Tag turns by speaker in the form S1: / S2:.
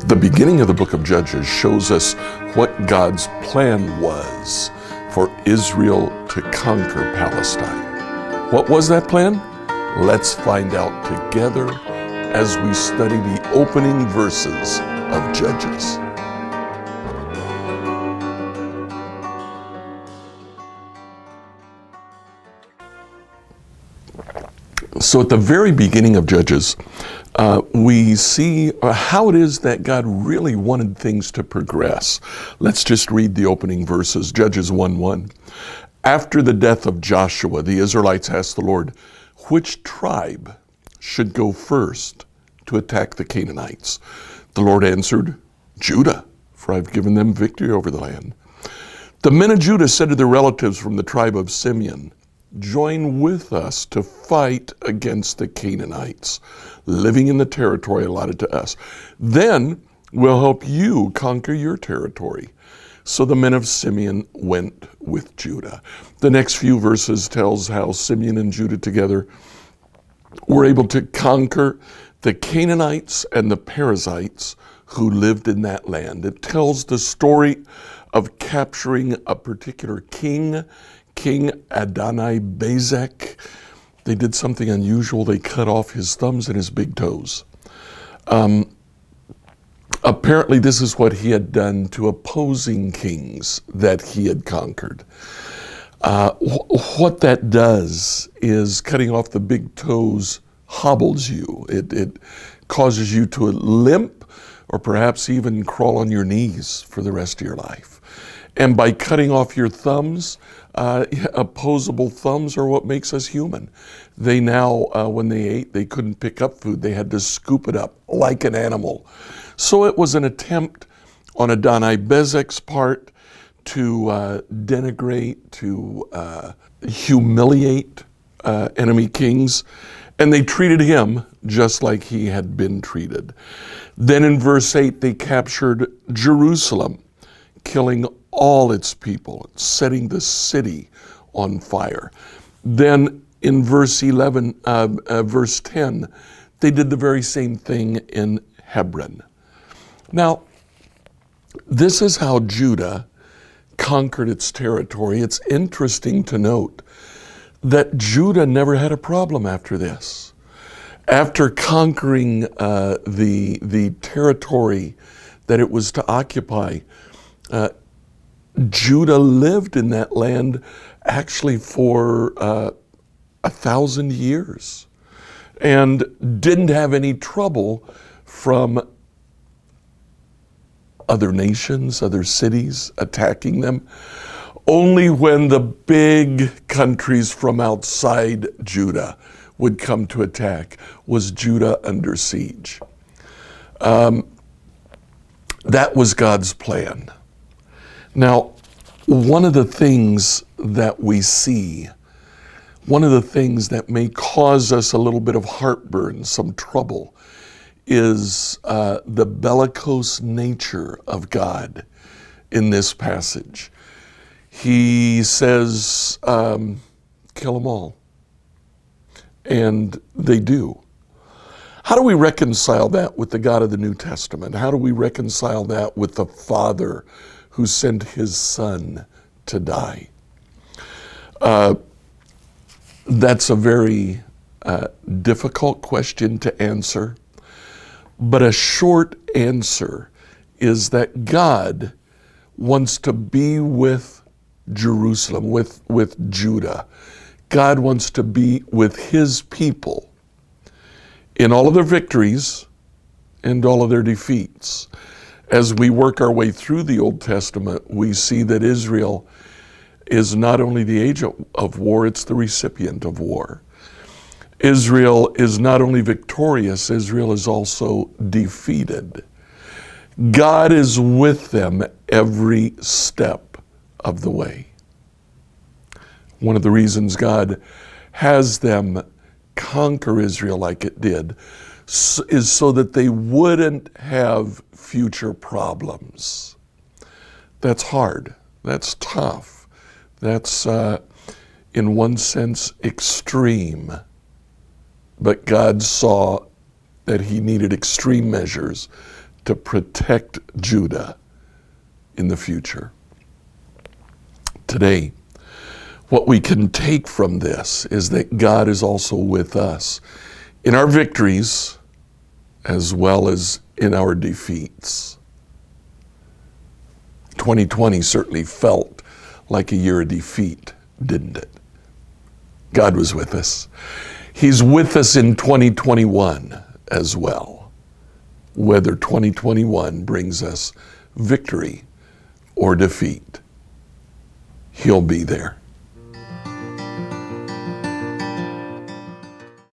S1: The beginning of the book of Judges shows us what God's plan was for Israel to conquer Palestine. What was that plan? Let's find out together as we study the opening verses of Judges. So at the very beginning of Judges, we see how it is that God really wanted things to progress. Let's just read the opening verses, Judges 1:1. After the death of Joshua, the Israelites asked the Lord, which tribe should go first to attack the Canaanites? The Lord answered, Judah, for I've given them victory over the land. The men of Judah said to their relatives from the tribe of Simeon, join with us to fight against the Canaanites living in the territory allotted to us. Then we'll help you conquer your territory. So the men of Simeon went with Judah. The next few verses tells how Simeon and Judah together were able to conquer the Canaanites and the Perizzites who lived in that land. It tells the story of capturing a particular king, King Adoni-Bezek. They did something unusual. They cut off his thumbs and his big toes. Apparently this is what he had done to opposing kings that he had conquered. What that does is cutting off the big toes hobbles you. It causes you to limp or perhaps even crawl on your knees for the rest of your life. And by cutting off your thumbs, opposable thumbs are what makes us human. They now, when they ate, they couldn't pick up food. They had to scoop it up like an animal. So it was an attempt on Adoni-Bezek's part to denigrate, to humiliate enemy kings. And they treated him just like he had been treated. Then in verse 8, they captured Jerusalem, killing all its people, setting the city on fire. Then in verse 10, they did the very same thing in Hebron. Now, this is how Judah conquered its territory. It's interesting to note that Judah never had a problem after this. After conquering the territory that it was to occupy, Judah lived in that land actually for 1,000 years and didn't have any trouble from other nations, other cities attacking them. Only when the big countries from outside Judah would come to attack was Judah under siege. That was God's plan. Now, one of the things that we see, one of the things that may cause us a little bit of heartburn, some trouble, is the bellicose nature of God in this passage. He says, kill them all. And they do. How do we reconcile that with the God of the New Testament? How do we reconcile that with the Father who sent his Son to die? That's a very difficult question to answer, but a short answer is that God wants to be with Jerusalem, with Judah. God wants to be with his people in all of their victories and all of their defeats. As we work our way through the Old Testament, we see that Israel is not only the agent of war, it's the recipient of war. Israel is not only victorious, Israel is also defeated. God is with them every step of the way. One of the reasons God has them conquer Israel like it did is so that they wouldn't have future problems. That's hard. That's tough. That's, in one sense, extreme. but God saw that he needed extreme measures to protect Judah in the future. Today, what we can take from this is that God is also with us in our victories as well as in our defeats. 2020 certainly felt like a year of defeat, didn't it? God was with us. He's with us in 2021 as well. Whether 2021 brings us victory or defeat, he'll be there.